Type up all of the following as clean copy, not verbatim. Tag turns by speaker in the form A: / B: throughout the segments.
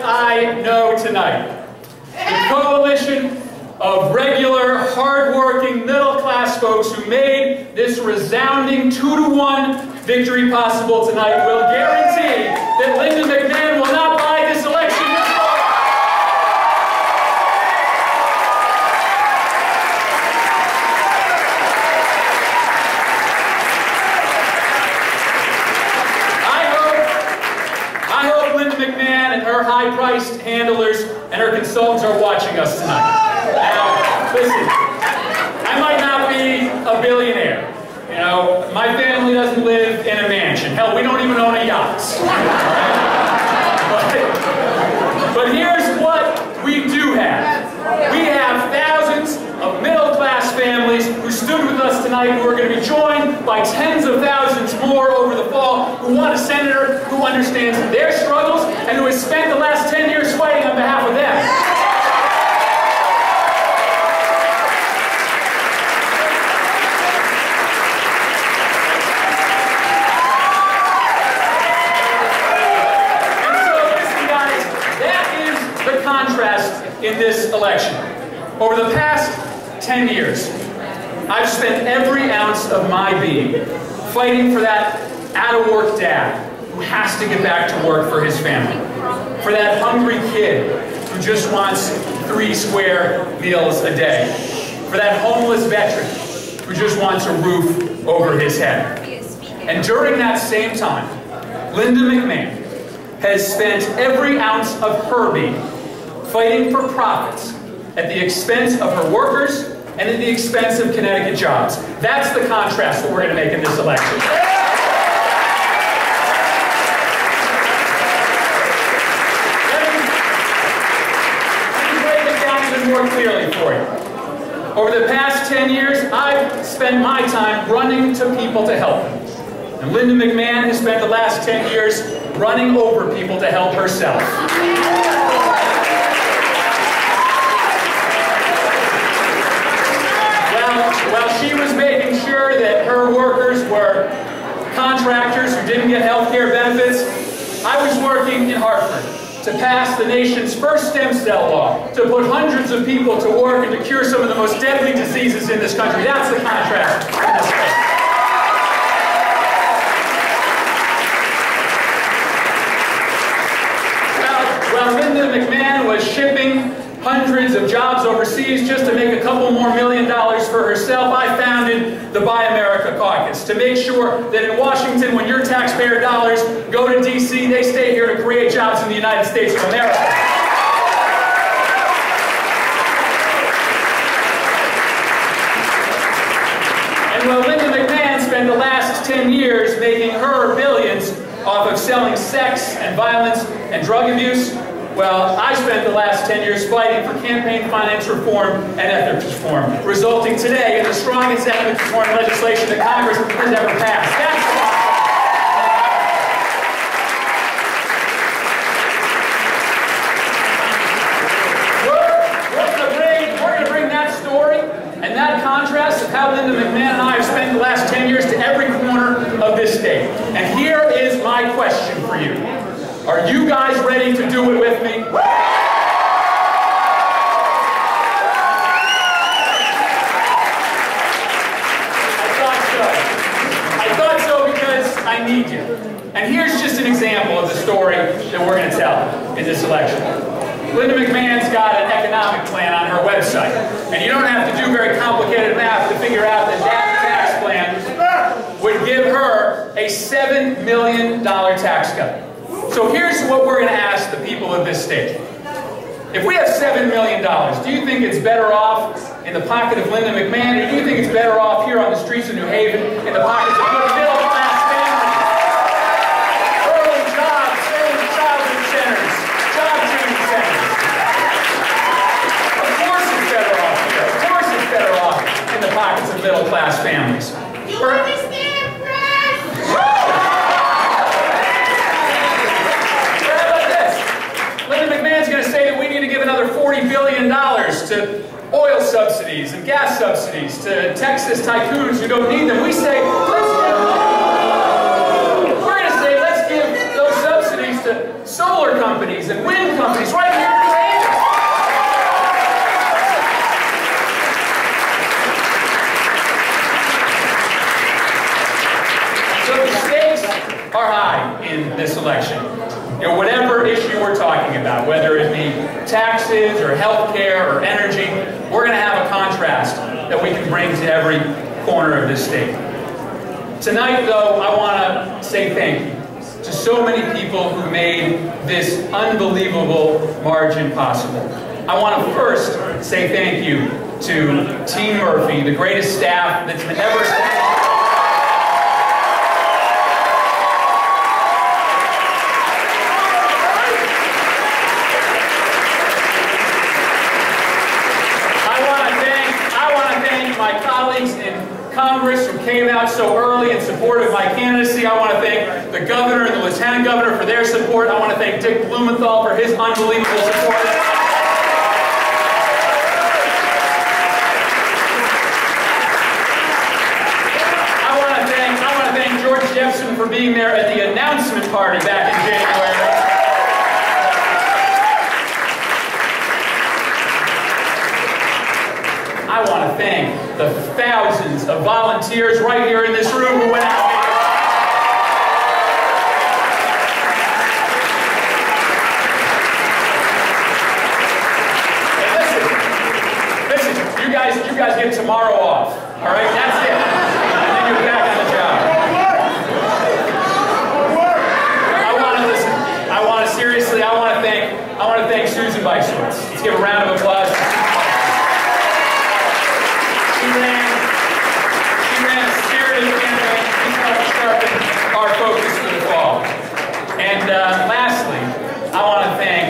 A: I know tonight, the coalition of regular, hard-working, middle-class folks who made this resounding 2-to-1 victory possible tonight will guarantee that Linda McMahon will not buy this election. I hope Linda McMahon and her high-priced handlers and her consultants are watching us tonight. Now, listen, I might not be a billionaire. You know, my family doesn't live in a mansion. Hell, we don't even own a yacht. But here's what we do have. We have thousands of middle-class families who stood with us tonight, who are going to be joined by tens of thousands more over the fall, who want a senator who understands their struggles and who has spent the last 10 years fighting on behalf of them. In this election. Over the past 10 years, I've spent every ounce of my being fighting for that out-of-work dad who has to get back to work for his family, for that hungry kid who just wants 3 square meals a day, for that homeless veteran who just wants a roof over his head. And during that same time, Linda McMahon has spent every ounce of her being fighting for profits at the expense of her workers and at the expense of Connecticut jobs. That's the contrast that we're going to make in this election. Let me break it down even more clearly for you. Over the past 10 years, I've spent my time running to people to help them. And Linda McMahon has spent the last 10 years running over people to help herself. While she was making sure that her workers were contractors who didn't get health care benefits, I was working in Hartford to pass the nation's first stem cell law, to put hundreds of people to work and to cure some of the most deadly diseases in this country. That's the contrast in this case. While Linda McMahon was shipping hundreds of jobs overseas just to make a couple more $1 million for herself, I founded the Buy America Caucus to make sure that in Washington, when your taxpayer dollars go to D.C., they stay here to create jobs in the United States of America. And while Linda McMahon spent the last 10 years making her billions off of selling sex and violence and drug abuse, well, I spent the last 10 years fighting for campaign finance reform and ethics reform, resulting today in the strongest ethics reform legislation that Congress has ever passed. We're going to bring that story and that contrast of how Linda McMahon and I have spent the last 10 years to every corner of this state. And here is my question for you. Are you guys ready to do it with me? I thought so because I need you. And here's just an example of the story that we're going to tell in this election. Linda McMahon's got an economic plan on her website. And you don't have to do very complicated math to figure out that that tax plan would give her a $7 million tax cut. So here's what we're going to ask the people of this state. If we have $7 million, do you think it's better off in the pocket of Linda McMahon, or do you think it's better off here on the streets of New Haven in the pockets of good middle-class families? Early jobs, early childhood centers, job training centers. Of course it's better off here. Of course it's better off in the pockets of middle-class families.
B: You understand, Brad?
A: Linda McMahon's going to say that we need to give another $40 billion to oil subsidies and gas subsidies to Texas tycoons who don't need them. We say, let's give those subsidies to solar companies and wind companies right here in New Haven. So the stakes are high in this election. You know, whatever issue we're talking about, whether it be taxes or healthcare or energy, we're going to have a contrast that we can bring to every corner of this state. Tonight, though, I want to say thank you to so many people who made this unbelievable margin possible. I want to first say thank you to Team Murphy, the greatest staff that's been ever... Congress who came out so early in support of my candidacy. I want to thank the governor and the lieutenant governor for their support. I want to thank Dick Blumenthal for his unbelievable support. I want to thank George Jepson for being there at the announcement party back in January. I want to thank the thousands of volunteers right here in this room who went out. And listen, you guys get tomorrow off. All right, that's it. And then you're back on the job. I want to thank Susan Beisortz. Let's give a round of applause. She ran a spirited campaign. She's helped sharpen our focus for the fall. And lastly, I want to thank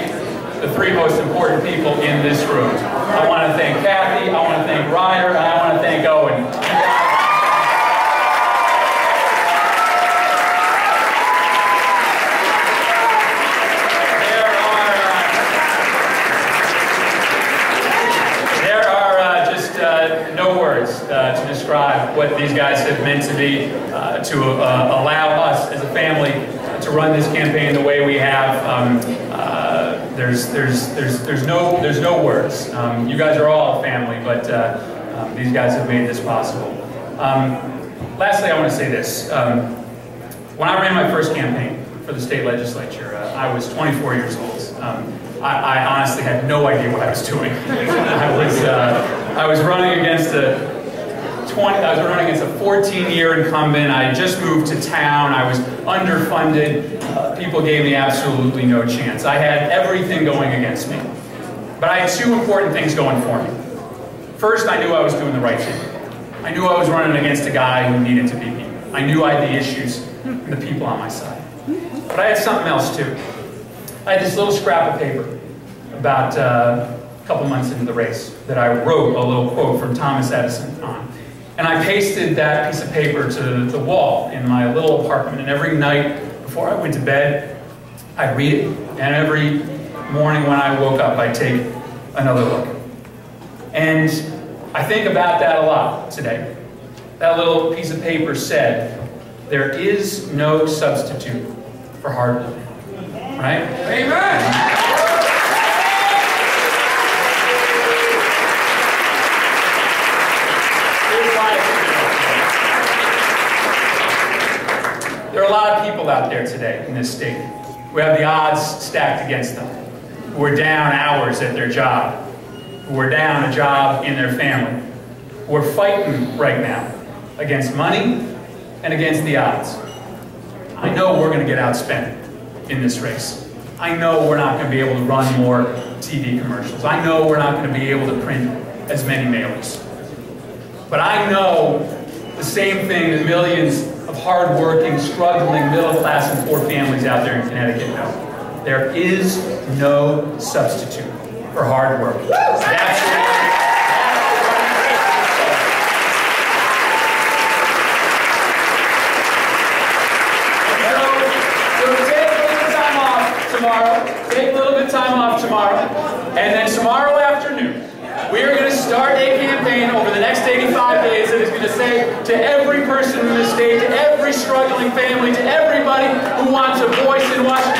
A: the three most important people in this room. I want to thank Kathy, I want to thank Ryder, and I want to thank Owen. No words to describe what these guys have meant to be, to allow us as a family to run this campaign the way we have. There's no words. You guys are all a family, but these guys have made this possible. Lastly, I want to say this. When I ran my first campaign for the state legislature, I was 24 years old. I honestly had no idea what I was doing. I was running against a 14-year incumbent. I had just moved to town. I was underfunded. People gave me absolutely no chance. I had everything going against me. But I had two important things going for me. First, I knew I was doing the right thing. I knew I was running against a guy who needed to beat me. I knew I had the issues and the people on my side. But I had something else too. I had this little scrap of paper about a couple months into the race that I wrote a little quote from Thomas Edison on. And I pasted that piece of paper to the wall in my little apartment. And every night before I went to bed, I'd read it. And every morning when I woke up, I'd take another look. And I think about that a lot today. That little piece of paper said, there is no substitute for hard work. Right? Amen! There are a lot of people out there today in this state who have the odds stacked against them, who are down hours at their job, who are down a job in their family, who are fighting right now against money and against the odds. I know we're going to get outspent in this race. I know we're not going to be able to run more TV commercials. I know we're not going to be able to print as many mailers. But I know the same thing that millions of hardworking, struggling, middle-class and poor families out there in Connecticut know. There is no substitute for hard work. Take a little bit of time off tomorrow, and then tomorrow afternoon, we are going to start a campaign over the next 85 days that is going to say to every person in this state, to every struggling family, to everybody who wants a voice in Washington,